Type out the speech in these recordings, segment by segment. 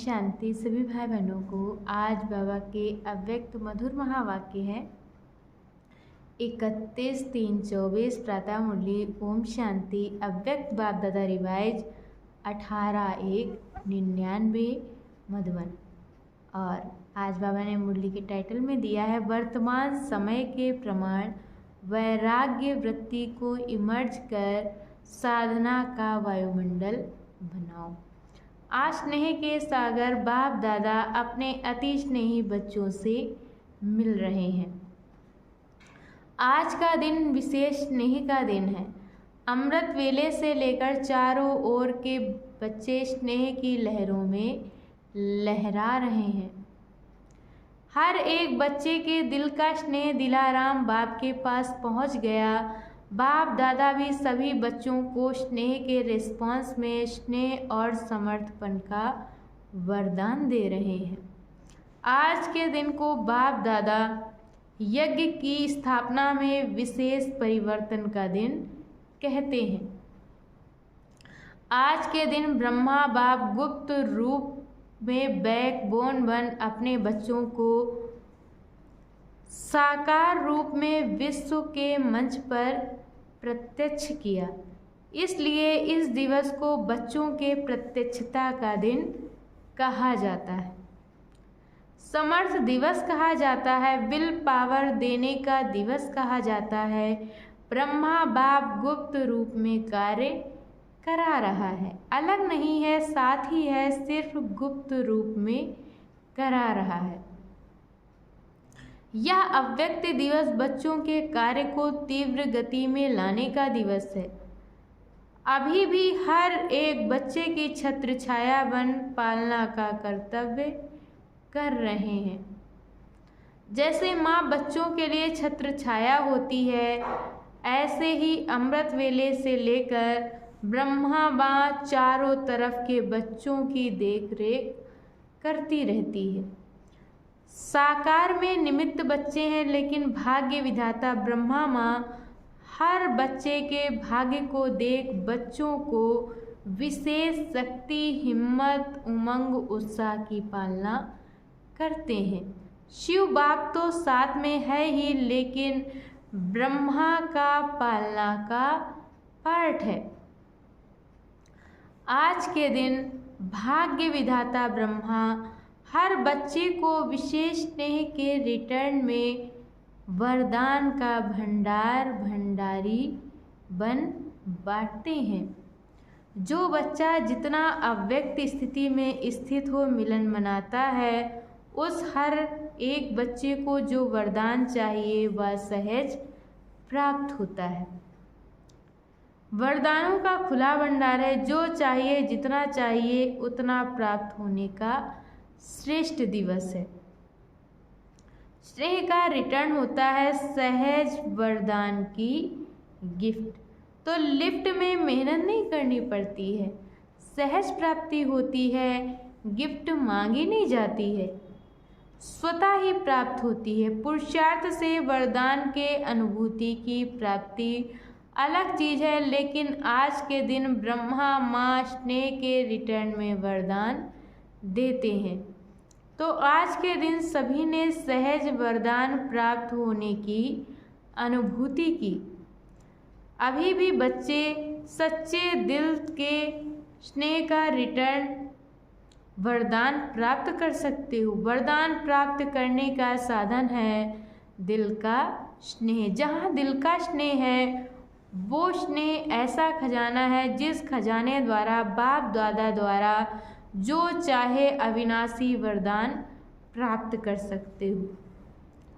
शांति। सभी भाई बहनों को आज बाबा के अव्यक्त मधुर महावाक्य है 31/3/24 प्रातः मुरली। ओम शांति। अव्यक्त बाप दादा रिवाइज 18/1/99 मधुबन। और आज बाबा ने मुरली के टाइटल में दिया है वर्तमान समय के प्रमाण वैराग्य वृत्ति को इमर्ज कर साधना का वायुमंडल बनाओ। आज स्नेह के सागर बाप दादा अपने अति स्नेही बच्चों से मिल रहे हैं। आज का दिन विशेष स्नेह का दिन है। अमृत वेले से लेकर चारों ओर के बच्चे स्नेह की लहरों में लहरा रहे हैं। हर एक बच्चे के दिल का स्नेह दिलाराम बाप के पास पहुंच गया। बाप दादा भी सभी बच्चों को स्नेह के रिस्पॉन्स में स्नेह और समर्थपन का वरदान दे रहे हैं। आज के दिन को बाप दादा यज्ञ की स्थापना में विशेष परिवर्तन का दिन कहते हैं। आज के दिन ब्रह्मा बाप गुप्त रूप में बैकबोन बन अपने बच्चों को साकार रूप में विश्व के मंच पर प्रत्यक्ष किया। इसलिए इस दिवस को बच्चों के प्रत्यक्षता का दिन कहा जाता है, समर्थ दिवस कहा जाता है, विल पावर देने का दिवस कहा जाता है। ब्रह्मा बाप गुप्त रूप में कार्य करा रहा है, अलग नहीं है, साथ ही है, सिर्फ गुप्त रूप में करा रहा है। यह अव्यक्त दिवस बच्चों के कार्य को तीव्र गति में लाने का दिवस है। अभी भी हर एक बच्चे की छत्र छाया बन पालना का कर्तव्य कर रहे हैं। जैसे माँ बच्चों के लिए छत्र छाया होती है, ऐसे ही अमृत वेले से लेकर ब्रह्मा माँ चारों तरफ के बच्चों की देखरेख करती रहती है। साकार में निमित्त बच्चे हैं, लेकिन भाग्य विधाता ब्रह्मा माँ हर बच्चे के भाग्य को देख बच्चों को विशेष शक्ति, हिम्मत, उमंग, उत्साह की पालना करते हैं। शिव बाप तो साथ में है ही, लेकिन ब्रह्मा का पालना का पार्ट है। आज के दिन भाग्य विधाता ब्रह्मा हर बच्चे को विशेष स्नेह के रिटर्न में वरदान का भंडारी बन बांटते हैं। जो बच्चा जितना अव्यक्त स्थिति में स्थित हो मिलन मनाता है, उस हर एक बच्चे को जो वरदान चाहिए वह सहज प्राप्त होता है। वरदानों का खुला भंडार है, जो चाहिए जितना चाहिए उतना प्राप्त होने का श्रेष्ठ दिवस है। स्नेह का रिटर्न होता है सहज वरदान की गिफ्ट। तो लिफ्ट में मेहनत नहीं करनी पड़ती है, सहज प्राप्ति होती है। गिफ्ट मांगी नहीं जाती है, स्वतः ही प्राप्त होती है। पुरुषार्थ से वरदान के अनुभूति की प्राप्ति अलग चीज है, लेकिन आज के दिन ब्रह्मा माँ स्नेह के रिटर्न में वरदान देते हैं। तो आज के दिन सभी ने सहज वरदान प्राप्त होने की अनुभूति की। अभी भी बच्चे सच्चे दिल के स्नेह का रिटर्न वरदान प्राप्त कर सकते हो। वरदान प्राप्त करने का साधन है दिल का स्नेह। जहाँ दिल का स्नेह है, वो स्नेह ऐसा खजाना है जिस खजाने द्वारा बाप दादा द्वारा जो चाहे अविनाशी वरदान प्राप्त कर सकते हो।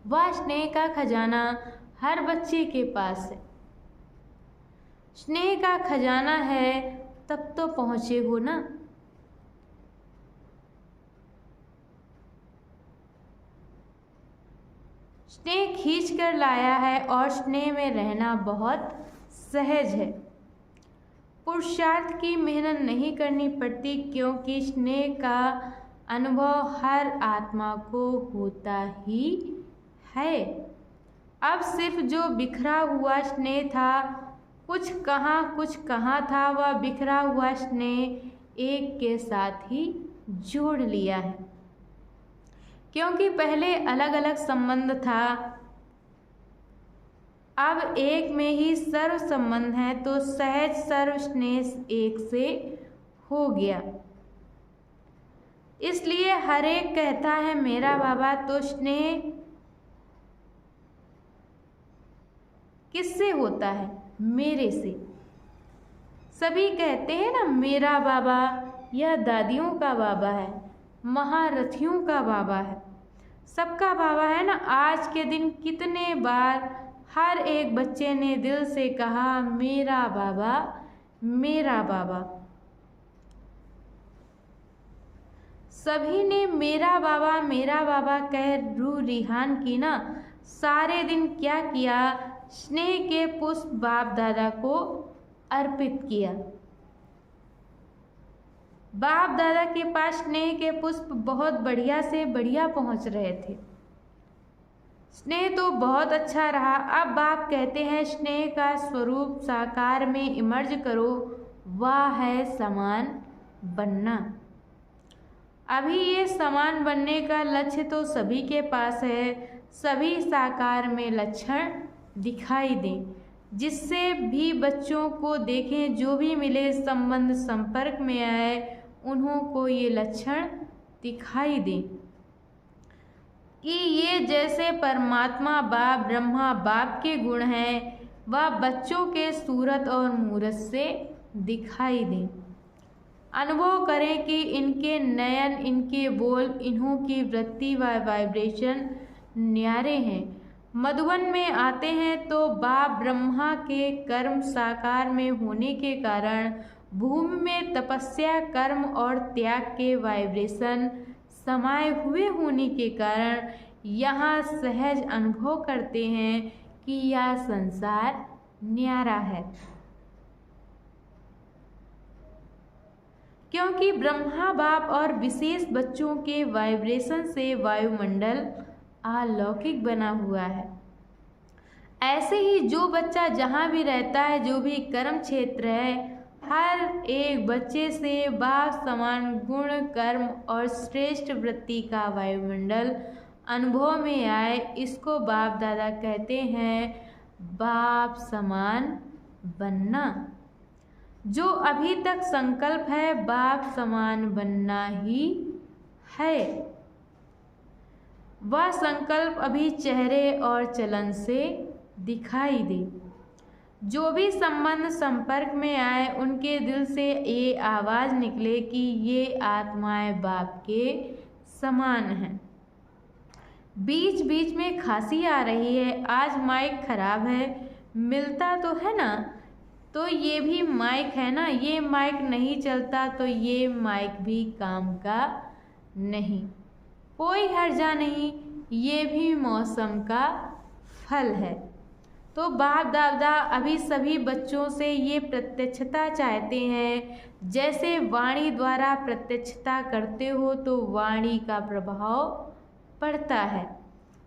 वह स्नेह का खजाना हर बच्चे के पास है। स्नेह का खजाना है तब तो पहुँचे हो ना। स्नेह खींच कर लाया है और स्नेह में रहना बहुत सहज है। पुरुषार्थ की मेहनत नहीं करनी पड़ती, क्योंकि स्नेह का अनुभव हर आत्मा को होता ही है। अब सिर्फ जो बिखरा हुआ स्नेह था, कुछ कहाँ था, वह बिखरा हुआ स्नेह एक के साथ ही जोड़ लिया है। क्योंकि पहले अलग अलग संबंध था, अब एक में ही सर्व संबंध है, तो सहज सर्व स्नेह एक से हो गया। इसलिए हर एक कहता है मेरा बाबा, तो स्नेह किससे होता है? मेरे से। सभी कहते हैं ना मेरा बाबा, यह दादियों का बाबा है, महारथियों का बाबा है, सबका बाबा है ना। आज के दिन कितने बार हर एक बच्चे ने दिल से कहा मेरा बाबा, मेरा बाबा। सभी ने मेरा बाबा कह रूह रिहान की ना। सारे दिन क्या किया? स्नेह के पुष्प बाप दादा को अर्पित किया। बाप दादा के पास स्नेह के पुष्प बहुत बढ़िया से बढ़िया पहुंच रहे थे। स्नेह तो बहुत अच्छा रहा। अब बाप कहते हैं स्नेह का स्वरूप साकार में इमर्ज करो, वह है समान बनना। अभी ये समान बनने का लक्ष्य तो सभी के पास है, सभी साकार में लक्षण दिखाई दें, जिससे भी बच्चों को देखें, जो भी मिले संबंध संपर्क में आए, उन्हों को ये लक्षण दिखाई दें कि ये जैसे परमात्मा बाप ब्रह्मा बाप के गुण हैं, वह बच्चों के सूरत और मूरत से दिखाई दें। अनुभव करें कि इनके नयन, इनके बोल, इन्हों की वृत्ति व वाइब्रेशन न्यारे हैं। मधुबन में आते हैं तो बाप ब्रह्मा के कर्म साकार में होने के कारण भूमि में तपस्या, कर्म और त्याग के वाइब्रेशन समाये हुए होने के कारण यहाँ सहज अनुभव करते हैं कि यह संसार न्यारा है। क्योंकि ब्रह्मा बाप और विशेष बच्चों के वाइब्रेशन से वायुमंडल अलौकिक बना हुआ है। ऐसे ही जो बच्चा जहाँ भी रहता है, जो भी कर्म क्षेत्र है, हर एक बच्चे से बाप समान गुण, कर्म और श्रेष्ठ वृत्ति का वायुमंडल अनुभव में आए, इसको बाप दादा कहते हैं बाप समान बनना। जो अभी तक संकल्प है बाप समान बनना ही है, वह संकल्प अभी चेहरे और चलन से दिखाई दे। जो भी संबंध संपर्क में आए, उनके दिल से ये आवाज़ निकले कि ये आत्माएं बाप के समान हैं। बीच बीच में खांसी आ रही है, आज माइक खराब है, मिलता तो है ना, तो ये भी माइक है ना, ये माइक नहीं चलता तो ये माइक भी काम का नहीं, कोई हर्जा नहीं, ये भी मौसम का फल है। तो बाप दादा अभी सभी बच्चों से ये प्रत्यक्षता चाहते हैं। जैसे वाणी द्वारा प्रत्यक्षता करते हो तो वाणी का प्रभाव पड़ता है,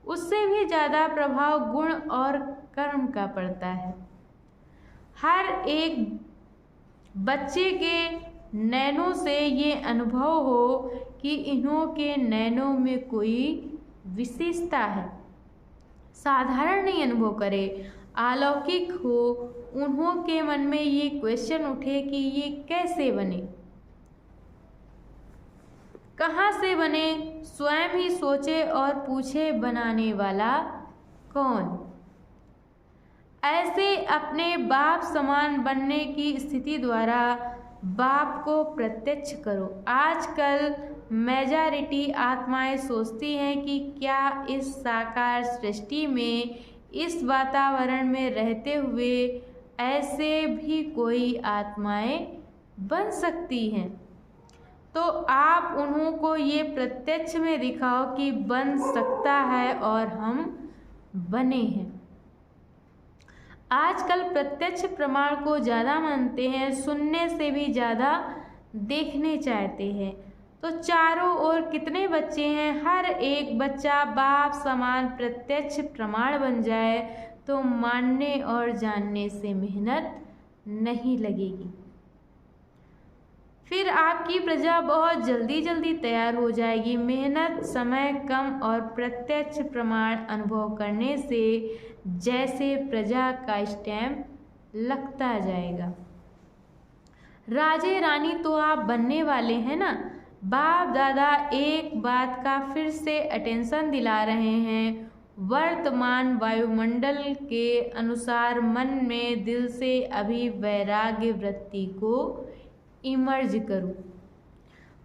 उससे भी ज़्यादा प्रभाव गुण और कर्म का पड़ता है। हर एक बच्चे के नैनों से ये अनुभव हो कि इन्हों के नैनों में कोई विशेषता है, साधारण नहीं अनुभव करे, अलौकिक हो। उन्हों के मन में ये क्वेश्चन उठे कि ये कैसे बने, कहाँ से बने, स्वयं ही सोचे और पूछे बनाने वाला कौन। ऐसे अपने बाप समान बनने की स्थिति द्वारा बाप को प्रत्यक्ष करो। आजकल मेजॉरिटी आत्माएं सोचती हैं कि क्या इस साकार सृष्टि में, इस वातावरण में रहते हुए ऐसे भी कोई आत्माएं बन सकती हैं। तो आप उन्हों को ये प्रत्यक्ष में दिखाओ कि बन सकता है और हम बने हैं। आजकल प्रत्यक्ष प्रमाण को ज़्यादा मानते हैं, सुनने से भी ज़्यादा देखने चाहते हैं। तो चारों ओर कितने बच्चे हैं, हर एक बच्चा बाप समान प्रत्यक्ष प्रमाण बन जाए तो मानने और जानने से मेहनत नहीं लगेगी। फिर आपकी प्रजा बहुत जल्दी जल्दी तैयार हो जाएगी। मेहनत, समय कम और प्रत्यक्ष प्रमाण अनुभव करने से जैसे प्रजा का स्टैम्प लगता जाएगा। राजे रानी तो आप बनने वाले हैं ना। बाप दादा एक बात का फिर से अटेंशन दिला रहे हैं। वर्तमान वायुमंडल के अनुसार मन में दिल से अभी वैराग्य वृत्ति को इमर्ज करो।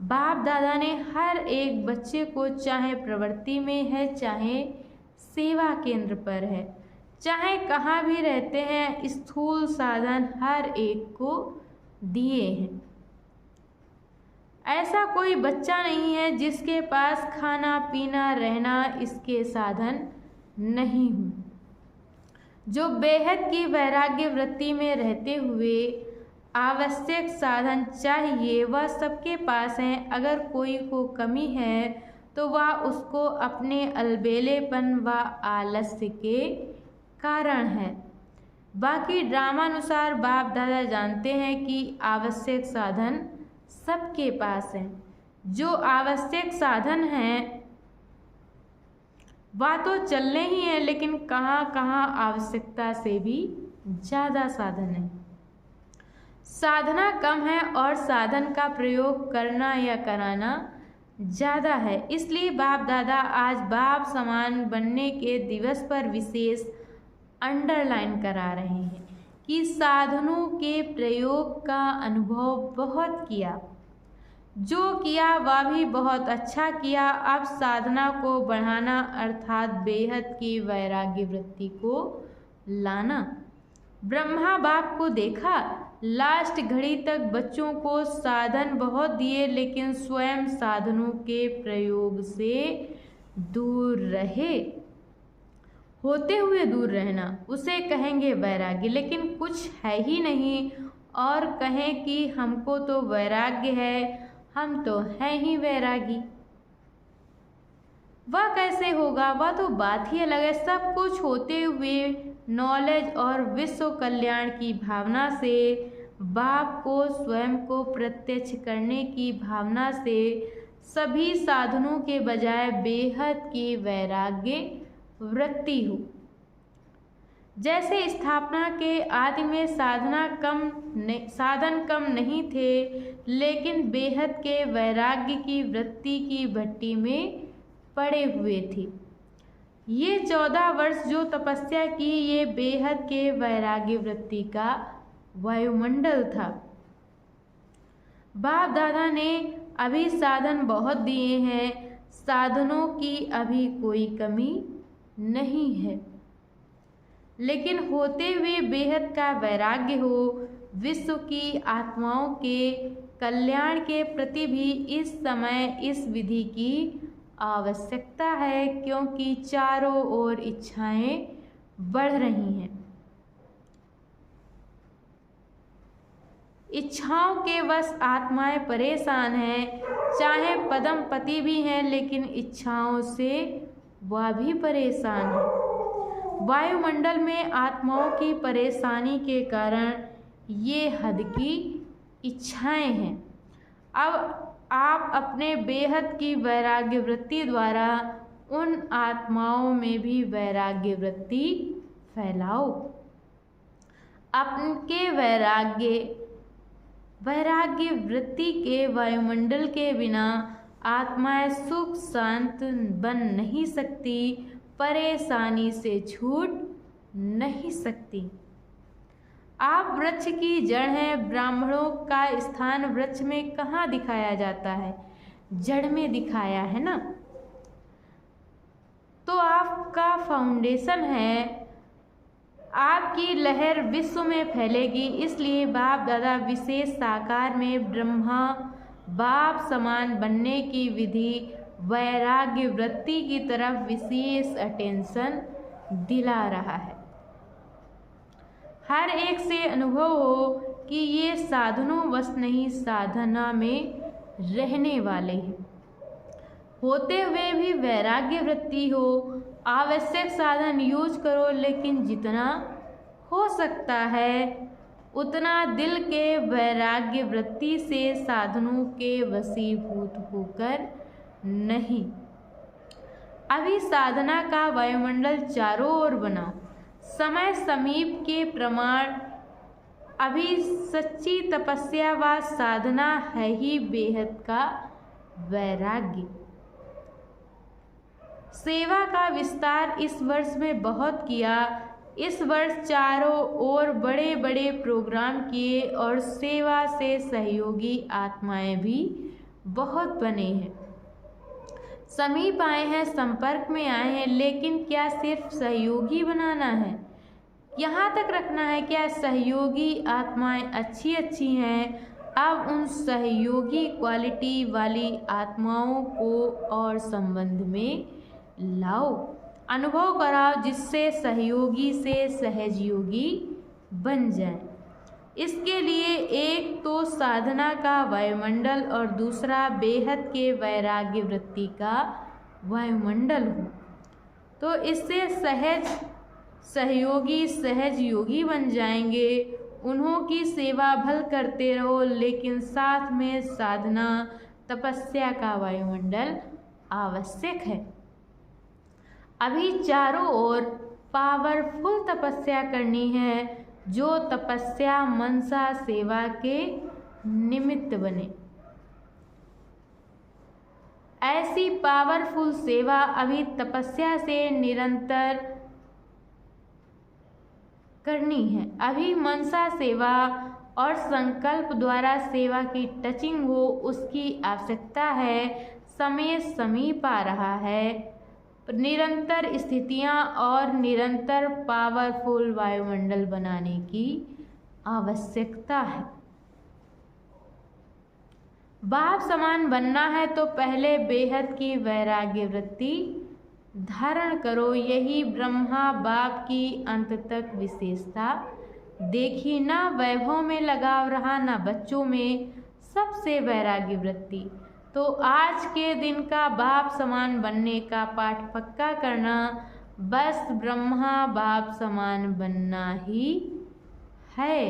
बाप दादा ने हर एक बच्चे को, चाहे प्रवृत्ति में है, चाहे सेवा केंद्र पर है, चाहे कहाँ भी रहते हैं, स्थूल साधन हर एक को दिए हैं। ऐसा कोई बच्चा नहीं है जिसके पास खाना पीना रहना इसके साधन नहीं हो। जो बेहद की वैराग्य वृत्ति में रहते हुए आवश्यक साधन चाहिए वह सबके पास हैं। अगर कोई को कमी है तो वह उसको अपने अलबेलेपन व आलस्य के कारण है। बाकी ड्रामानुसार बाप दादा जानते हैं कि आवश्यक साधन सबके पास हैं। जो आवश्यक साधन हैं वह तो चलने ही हैं, लेकिन कहाँ कहाँ आवश्यकता से भी ज़्यादा साधन है। साधना कम है और साधन का प्रयोग करना या कराना ज़्यादा है। इसलिए बाप दादा आज बाप समान बनने के दिवस पर विशेष अंडरलाइन करा रहे हैं कि साधनों के प्रयोग का अनुभव बहुत किया, जो किया वह भी बहुत अच्छा किया। अब साधना को बढ़ाना अर्थात बेहद की वैराग्य वृत्ति को लाना। ब्रह्मा बाप को देखा, लास्ट घड़ी तक बच्चों को साधन बहुत दिए, लेकिन स्वयं साधनों के प्रयोग से दूर रहे। होते हुए दूर रहना उसे कहेंगे वैराग्य, लेकिन कुछ है ही नहीं और कहें कि हमको तो वैराग्य है, हम तो हैं ही वैरागी। वह कैसे होगा? वह तो बात ही अलग है। सब कुछ होते हुए नॉलेज और विश्व कल्याण की भावना से, बाप को स्वयं को प्रत्यक्ष करने की भावना से, सभी साधनों के बजाय बेहद की वैराग्य वृत्ति हो। जैसे स्थापना के आदि में साधन कम नहीं थे, लेकिन बेहद के वैराग्य की वृत्ति की भट्टी में पड़े हुए थे। ये 14 वर्ष जो तपस्या की, ये बेहद के वैराग्य वृत्ति का वायुमंडल था। बाप दादा ने अभी साधन बहुत दिए हैं, साधनों की अभी कोई कमी नहीं है, लेकिन होते हुए बेहद का वैराग्य हो। विश्व की आत्माओं के कल्याण के प्रति भी इस समय इस विधि की आवश्यकता है, क्योंकि चारों ओर इच्छाएं बढ़ रही हैं। इच्छाओं के वश आत्माएं परेशान हैं। चाहे पदम पति भी हैं, लेकिन इच्छाओं से वह भी परेशान है। वायुमंडल में आत्माओं की परेशानी के कारण ये हद की इच्छाएं हैं। अब आप अपने बेहद की वैराग्य वृत्ति द्वारा उन आत्माओं में भी वैराग्य वृत्ति फैलाओ। आपके वैराग्य वृत्ति के वायुमंडल के बिना आत्माएं सुख शांत बन नहीं सकती, परेशानी से छूट नहीं सकती। आप वृक्ष की जड़ हैं। ब्राह्मणों का स्थान वृक्ष में कहाँ दिखाया जाता है? जड़ में दिखाया है ना। तो आपका फाउंडेशन है। आपकी लहर विश्व में फैलेगी। इसलिए बाप दादा विशेष साकार में ब्रह्मा बाप समान बनने की विधि वैराग्य वृत्ति की तरफ विशेष अटेंशन दिला रहा है। हर एक से अनुभव हो कि ये साधनों वश नहीं, साधना में रहने वाले हैं। होते हुए भी वैराग्य वृत्ति हो। आवश्यक साधन यूज करो, लेकिन जितना हो सकता है उतना दिल के वैराग्य वृत्ति से साधनों के वशीभूत होकर नहीं। अभी साधना का वायुमंडल चारों ओर बनाओ, समय समीप के प्रमाण। अभी सच्ची तपस्या व साधना है ही बेहद का वैराग्य। सेवा का विस्तार इस वर्ष में बहुत किया। इस वर्ष चारों ओर बड़े बड़े प्रोग्राम किए और सेवा से सहयोगी आत्माएं भी बहुत बने हैं, समीप आए हैं, संपर्क में आए हैं। लेकिन क्या सिर्फ सहयोगी बनाना है, यहाँ तक रखना है? क्या सहयोगी आत्माएं अच्छी हैं? अब उन सहयोगी क्वालिटी वाली आत्माओं को और संबंध में लाओ, अनुभव कराओ, जिससे सहयोगी से सहजयोगी बन जाए। इसके लिए एक तो साधना का वायुमंडल और दूसरा बेहद के वैराग्य वृत्ति का वायुमंडल हो, तो इससे सहज सहयोगी सहज योगी बन जाएंगे। उन्हों की सेवा भल करते रहो, लेकिन साथ में साधना तपस्या का वायुमंडल आवश्यक है। अभी चारों ओर पावरफुल तपस्या करनी है, जो तपस्या मनसा सेवा के निमित्त बने। ऐसी पावरफुल सेवा अभी तपस्या से निरंतर करनी है। अभी मनसा सेवा और संकल्प द्वारा सेवा की टचिंग हो, उसकी आवश्यकता है। समय समीप आ रहा है। निरंतर स्थितियां और निरंतर पावरफुल वायुमंडल बनाने की आवश्यकता है। बाप समान बनना है तो पहले बेहद की वैराग्य वृत्ति धारण करो। यही ब्रह्मा बाप की अंत तक विशेषता देखी। ना वैभव में लगाव रहा, ना बच्चों में, सबसे वैराग्य वृत्ति। तो आज के दिन का बाप समान बनने का पाठ पक्का करना, बस ब्रह्मा बाप समान बनना ही है।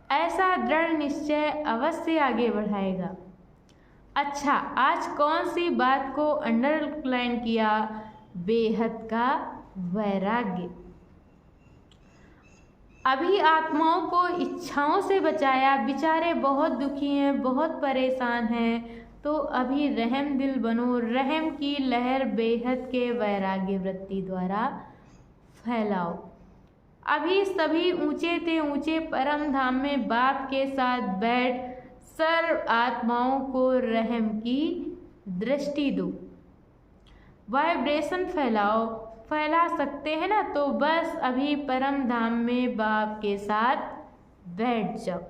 ऐसा दृढ़ निश्चय अवश्य आगे बढ़ाएगा। अच्छा, आज कौन सी बात को अंडरलाइन किया? बेहद का वैराग्य। अभी आत्माओं को इच्छाओं से बचाया। बेचारे बहुत दुखी हैं, बहुत परेशान हैं, तो अभी रहम दिल बनो। रहम की लहर बेहद के वैराग्य वृत्ति द्वारा फैलाओ। अभी सभी ऊंचे ते ऊंचे परम धाम में बाप के साथ बैठ सर्व आत्माओं को रहम की दृष्टि दो। वाइब्रेशन फैलाओ। फैला सकते हैं ना, तो बस अभी परम धाम में बाप के साथ बैठ जाओ।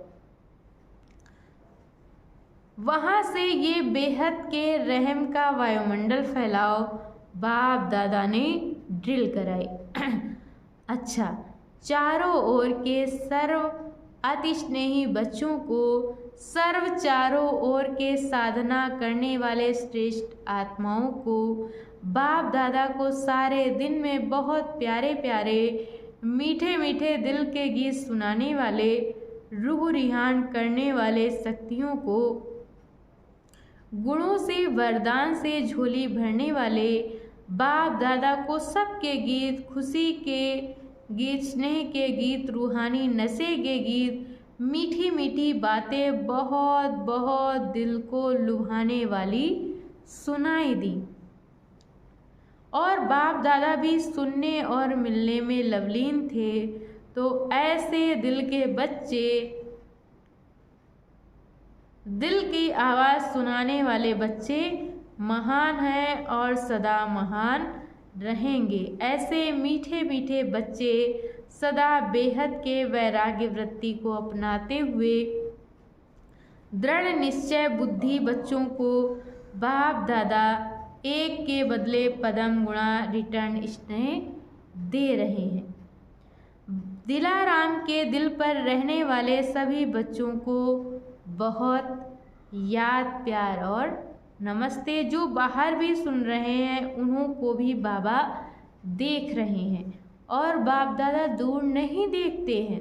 वहां से ये बेहद के रहम का वायुमंडल फैलाओ। बाप दादा ने ड्रिल कराई। अच्छा, चारों ओर के सर्व अति स्नेही बच्चों को, सर्व चारों ओर के साधना करने वाले श्रेष्ठ आत्माओं को, बाप दादा को सारे दिन में बहुत प्यारे प्यारे मीठे मीठे दिल के गीत सुनाने वाले, रूह रिहान करने वाले शक्तियों को, गुणों से वरदान से झोली भरने वाले बाप दादा को सबके गीत, खुशी के गीत, स्नेह के गीत, रूहानी नशे के गीत, मीठी मीठी बातें बहुत बहुत दिल को लुभाने वाली सुनाई दी। और बाप दादा भी सुनने और मिलने में लवलीन थे। तो ऐसे दिल के बच्चे, दिल की आवाज़ सुनाने वाले बच्चे महान हैं और सदा महान रहेंगे। ऐसे मीठे मीठे बच्चे सदा बेहद के वैराग्य वृत्ति को अपनाते हुए दृढ़ निश्चय बुद्धि बच्चों को बाप दादा एक के बदले पदम गुणा रिटर्न स्नेह दे रहे हैं। दिलाराम के दिल पर रहने वाले सभी बच्चों को बहुत याद, प्यार और नमस्ते। जो बाहर भी सुन रहे हैं उन्हों को भी बाबा देख रहे हैं और बाप दादा दूर नहीं देखते हैं।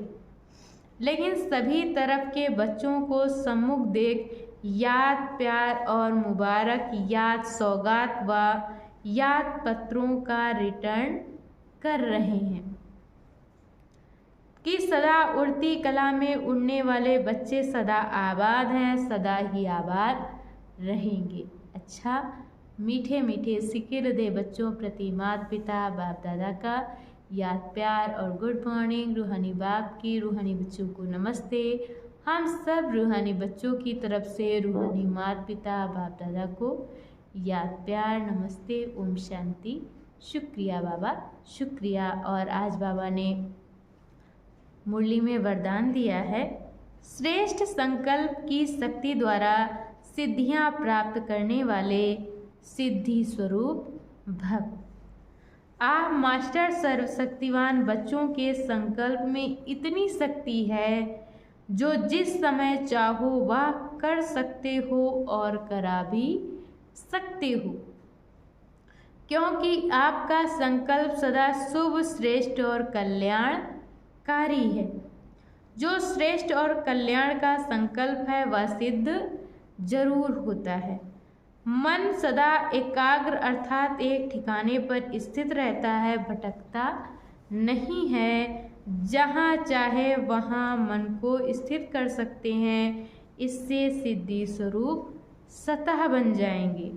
लेकिन सभी तरफ के बच्चों को सम्मुख देख याद, प्यार और मुबारक याद, सौगात व याद पत्रों का रिटर्न कर रहे हैं कि सदा उड़ती कला में उड़ने वाले बच्चे सदा आबाद हैं, सदा ही आबाद रहेंगे। अच्छा, मीठे मीठे सिक्के हृदय बच्चों प्रति माता पिता बाप दादा का याद, प्यार और गुड मॉर्निंग। रूहानी बाप की रूहानी बच्चों को नमस्ते। हम सब रूहानी बच्चों की तरफ से रूहानी माता पिता बाप दादा को याद, प्यार, नमस्ते, ओम शांति। शुक्रिया बाबा, शुक्रिया। और आज बाबा ने मुरली में वरदान दिया है, श्रेष्ठ संकल्प की शक्ति द्वारा सिद्धियां प्राप्त करने वाले सिद्धि स्वरूप भव। आप मास्टर सर्वशक्तिवान बच्चों के संकल्प में इतनी शक्ति है जो जिस समय चाहो वह कर सकते हो और करा भी सकते हो, क्योंकि आपका संकल्प सदा शुभ, श्रेष्ठ और कल्याणकारी है। जो श्रेष्ठ और कल्याण का संकल्प है वह सिद्ध जरूर होता है। मन सदा एकाग्र अर्थात एक ठिकाने पर स्थित रहता है, भटकता नहीं है। जहाँ चाहे वहाँ मन को स्थिर कर सकते हैं। इससे सिद्धि स्वरूप सतह बन जाएंगे।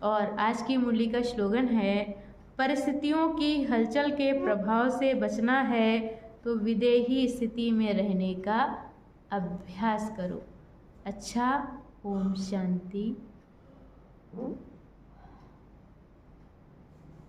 और आज की मुरली का स्लोगन है, परिस्थितियों की हलचल के प्रभाव से बचना है तो विदेही स्थिति में रहने का अभ्यास करो। अच्छा, ओम शांति।